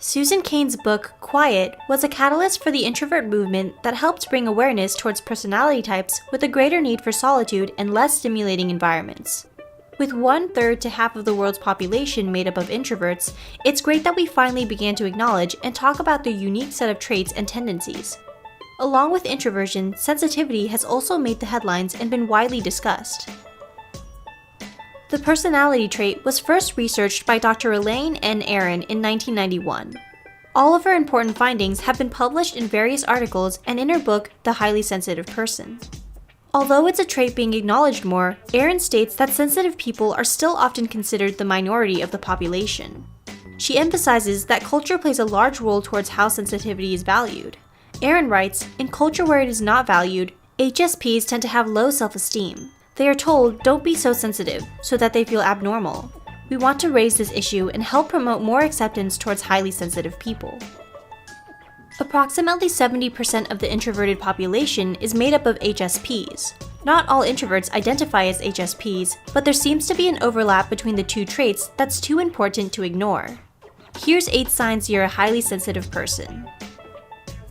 Susan Cain's book, Quiet, was a catalyst for the introvert movement that helped bring awareness towards personality types with a greater need for solitude and less stimulating environments. With 1/3 to half of the world's population made up of introverts, it's great that we finally began to acknowledge and talk about their unique set of traits and tendencies. Along with introversion, sensitivity has also made the headlines and been widely discussed. The personality trait was first researched by Dr. Elaine N. Erin in 1991. All of her important findings have been published in various articles and in her book, The Highly Sensitive Person. Although it's a trait being acknowledged more, Erin states that sensitive people are still often considered the minority of the population. She emphasizes that culture plays a large role towards how sensitivity is valued. Erin writes, "In culture where it is not valued, HSPs tend to have low self-esteem. They are told, don't be so sensitive, so that they feel abnormal. We want to raise this issue and help promote more acceptance towards highly sensitive people." Approximately 70% of the introverted population is made up of HSPs. Not all introverts identify as HSPs, but there seems to be an overlap between the two traits that's too important to ignore. Here's 8 signs you're a highly sensitive person.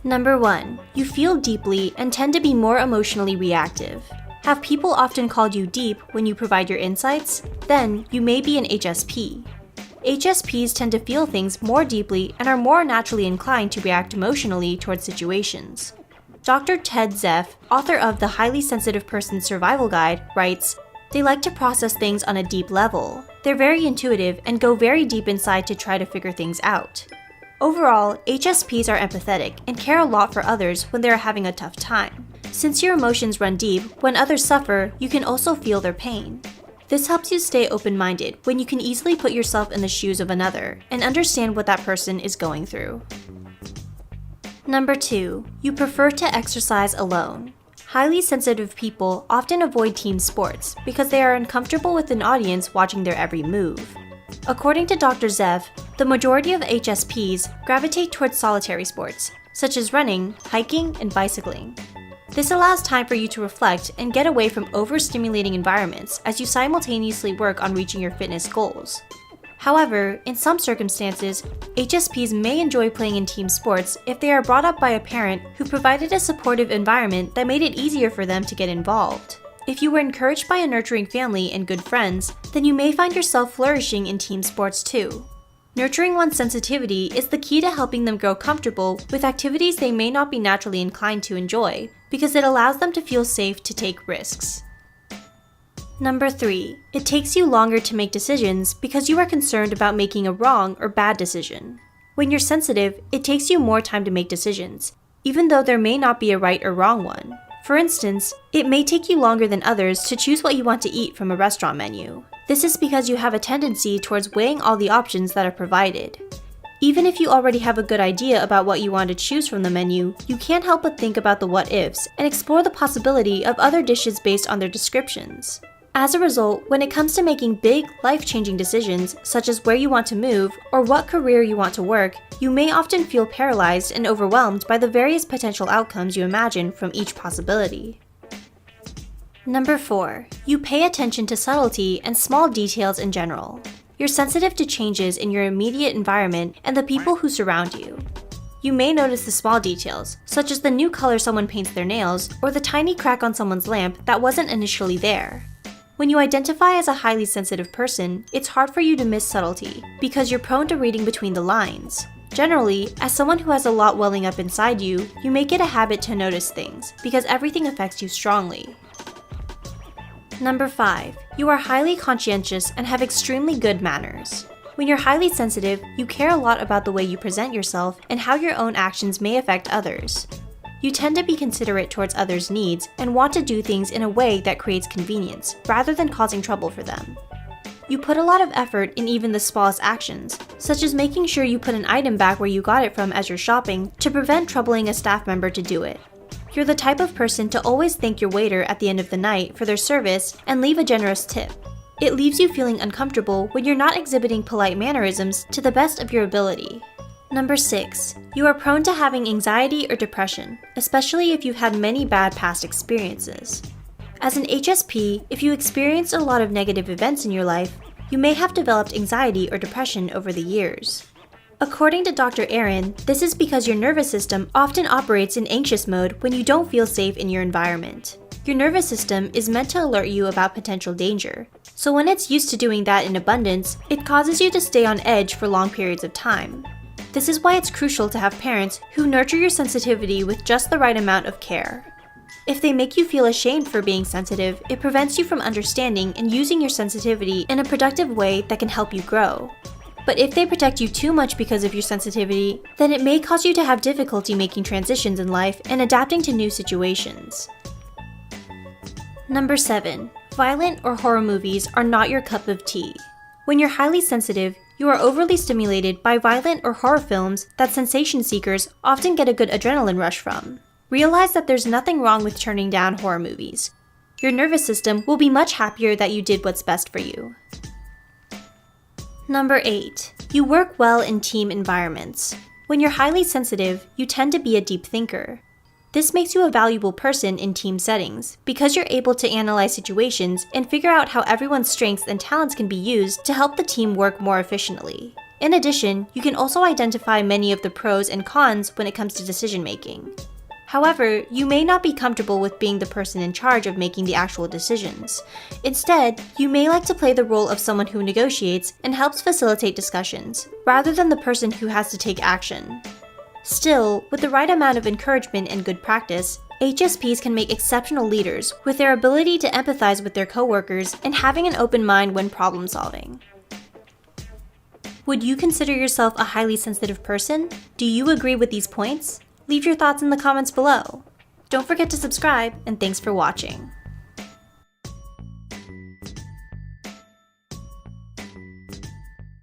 Number 1. You feel deeply and tend to be more emotionally reactive. Have people often called you deep when you provide your insights? Then you may be an HSP. HSPs tend to feel things more deeply and are more naturally inclined to react emotionally towards situations. Dr. Ted Zeff, author of The Highly Sensitive Person's Survival Guide, writes, "They like to process things on a deep level. They're very intuitive and go very deep inside to try to figure things out." Overall, HSPs are empathetic and care a lot for others when they are having a tough time. Since your emotions run deep, when others suffer, you can also feel their pain. This helps you stay open-minded when you can easily put yourself in the shoes of another and understand what that person is going through. Number 2. You prefer to exercise alone. Highly sensitive people often avoid team sports because they are uncomfortable with an audience watching their every move. According to Dr. Zeff, the majority of HSPs gravitate towards solitary sports, such as running, hiking, and bicycling. This allows time for you to reflect and get away from overstimulating environments as you simultaneously work on reaching your fitness goals. However, in some circumstances, HSPs may enjoy playing in team sports if they are brought up by a parent who provided a supportive environment that made it easier for them to get involved. If you were encouraged by a nurturing family and good friends, then you may find yourself flourishing in team sports too. Nurturing one's sensitivity is the key to helping them grow comfortable with activities they may not be naturally inclined to enjoy, because it allows them to feel safe to take risks. Number 3. It takes you longer to make decisions because you are concerned about making a wrong or bad decision. When you're sensitive, it takes you more time to make decisions, even though there may not be a right or wrong one. For instance, it may take you longer than others to choose what you want to eat from a restaurant menu. This is because you have a tendency towards weighing all the options that are provided. Even if you already have a good idea about what you want to choose from the menu, you can't help but think about the what-ifs and explore the possibility of other dishes based on their descriptions. As a result, when it comes to making big, life-changing decisions, such as where you want to move or what career you want to work, you may often feel paralyzed and overwhelmed by the various potential outcomes you imagine from each possibility. Number 4. You pay attention to subtlety and small details in general. You're sensitive to changes in your immediate environment and the people who surround you. You may notice the small details, such as the new color someone paints their nails or the tiny crack on someone's lamp that wasn't initially there. When you identify as a highly sensitive person, it's hard for you to miss subtlety because you're prone to reading between the lines. Generally, as someone who has a lot welling up inside you, you make it a habit to notice things because everything affects you strongly. Number 5. You are highly conscientious and have extremely good manners. When you're highly sensitive, you care a lot about the way you present yourself and how your own actions may affect others. You tend to be considerate towards others' needs and want to do things in a way that creates convenience, rather than causing trouble for them. You put a lot of effort in even the smallest actions, such as making sure you put an item back where you got it from as you're shopping to prevent troubling a staff member to do it. You're the type of person to always thank your waiter at the end of the night for their service and leave a generous tip. It leaves you feeling uncomfortable when you're not exhibiting polite mannerisms to the best of your ability. Number 6. You are prone to having anxiety or depression, especially if you've had many bad past experiences. As an HSP, if you experienced a lot of negative events in your life, you may have developed anxiety or depression over the years. According to Dr. Erin, this is because your nervous system often operates in anxious mode when you don't feel safe in your environment. Your nervous system is meant to alert you about potential danger, so when it's used to doing that in abundance, it causes you to stay on edge for long periods of time. This is why it's crucial to have parents who nurture your sensitivity with just the right amount of care. If they make you feel ashamed for being sensitive, it prevents you from understanding and using your sensitivity in a productive way that can help you grow. But if they protect you too much because of your sensitivity, then it may cause you to have difficulty making transitions in life and adapting to new situations. Number 7. Violent or horror movies are not your cup of tea. When you're highly sensitive, you are overly stimulated by violent or horror films that sensation seekers often get a good adrenaline rush from. Realize that there's nothing wrong with turning down horror movies. Your nervous system will be much happier that you did what's best for you. Number 8. You work well in team environments. When you're highly sensitive, you tend to be a deep thinker. This makes you a valuable person in team settings because you're able to analyze situations and figure out how everyone's strengths and talents can be used to help the team work more efficiently. In addition, you can also identify many of the pros and cons when it comes to decision making. However, you may not be comfortable with being the person in charge of making the actual decisions. Instead, you may like to play the role of someone who negotiates and helps facilitate discussions, rather than the person who has to take action. Still, with the right amount of encouragement and good practice, HSPs can make exceptional leaders with their ability to empathize with their coworkers and having an open mind when problem solving. Would you consider yourself a highly sensitive person? Do you agree with these points? Leave your thoughts in the comments below. Don't forget to subscribe, and thanks for watching.